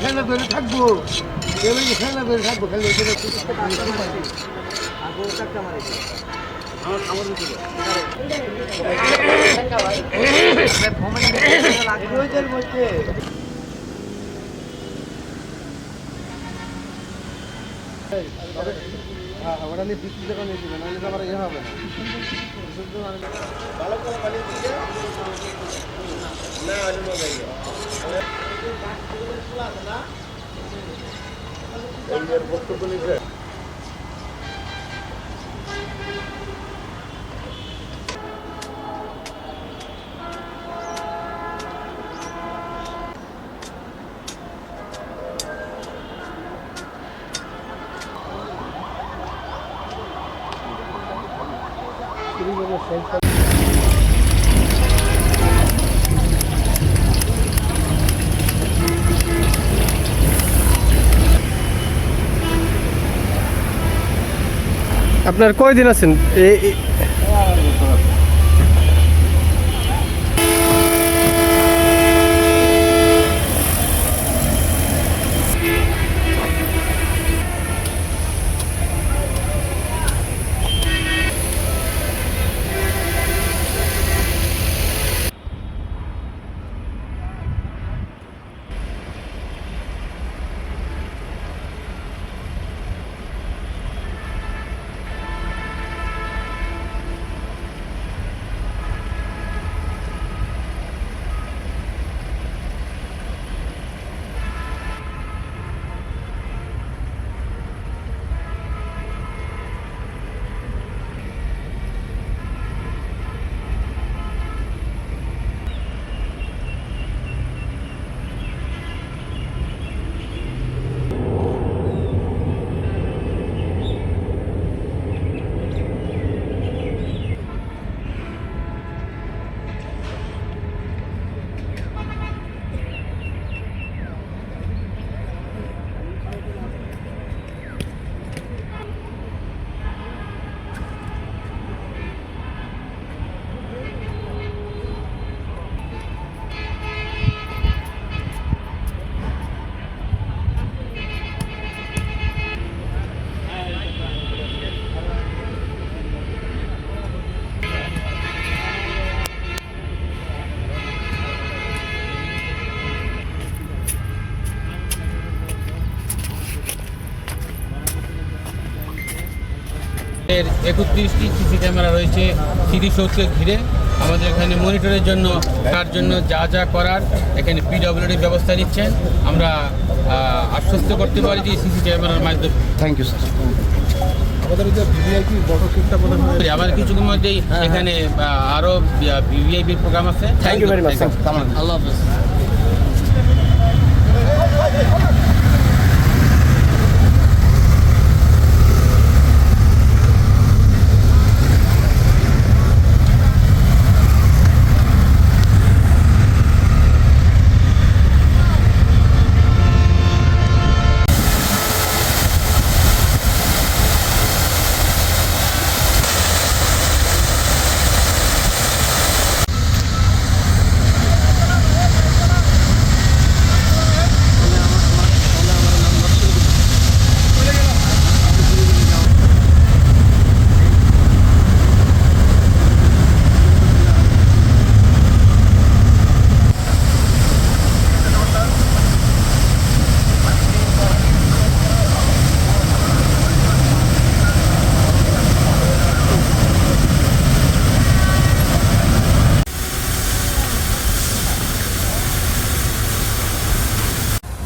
ফেলা ধরে থাকবো ফেলা ধরে থাকবো খালি ওরা নিয়ে বৃষ্টি যখন নিয়ে দেবে নাহলে তো আবার ইয়ে হবে না ভালো করে পানি দিয়ে না বক্তব্য নিচ্ছে আপনার কয়দিন আছেন? এর 31টি সিসি ক্যামেরা রয়েছে স্মৃতিসৌধকে ঘিরে। আমাদের এখানে মনিটরের জন্য তার জন্য যা যা করার এখানে পিডব্লিউডি ব্যবস্থা নিচ্ছেন। আমরা আশ্বস্ত করতে পারি যে সিসি ক্যামেরার মাধ্যমে। Thank you sir. আবার কিছুক্ষণ মধ্যেই এখানে আরও ভিভিআইপির প্রোগ্রাম আছে। Thank you very much. আল্লাহ হাফেজ।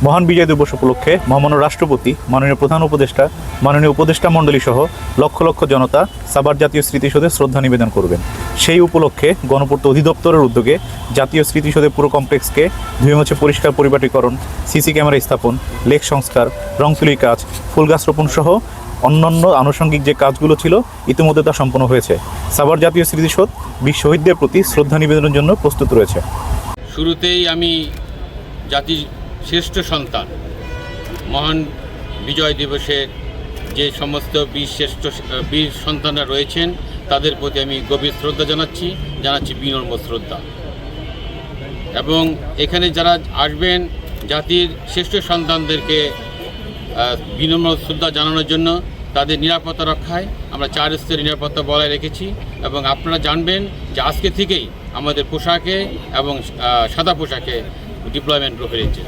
মহান বিজয় দিবস উপলক্ষে মহামান্য রাষ্ট্রপতি, মাননীয় প্রধান উপদেষ্টা, মাননীয় উপদেষ্টা মণ্ডলী সহ লক্ষ লক্ষ জনতা সাভার জাতীয় স্মৃতিসৌধে শ্রদ্ধা নিবেদন করবেন। সেই উপলক্ষে গণপূর্ত অধিদপ্তরের উদ্যোগে জাতীয় স্মৃতিসৌধের পুরো কমপ্লেক্সকে ধুয়ে মুছে পরিষ্কার পরিপাটিকরণ, সিসি ক্যামেরা স্থাপন, লেক সংস্কার, রং তুলির কাজ, ফুল গাছ রোপণ সহ অন্যান্য আনুষঙ্গিক যে কাজগুলো ছিল ইতিমধ্যে তা সম্পন্ন হয়েছে। সাভার জাতীয় স্মৃতিসৌধ বীর শহীদদের প্রতি শ্রদ্ধা নিবেদনের জন্য প্রস্তুত রয়েছে। শুরুতেই আমি জাতির শ্রেষ্ঠ সন্তান মহান বিজয় দিবসের যে সমস্ত বীর সন্তানরা রয়েছেন তাদের প্রতি আমি গভীর শ্রদ্ধা জানাচ্ছি বিনম্র শ্রদ্ধা। এবং এখানে যারা আসবেন জাতির শ্রেষ্ঠ সন্তানদেরকে বিনম্র শ্রদ্ধা জানানোর জন্য তাদের নিরাপত্তা রক্ষায় আমরা 4 স্তরের নিরাপত্তা বজায় রেখেছি। এবং আপনারা জানবেন যে আজকে থেকেই আমাদের পোশাকে এবং সাদা পোশাকে ডিপ্লয়মেন্ট হয়েছে।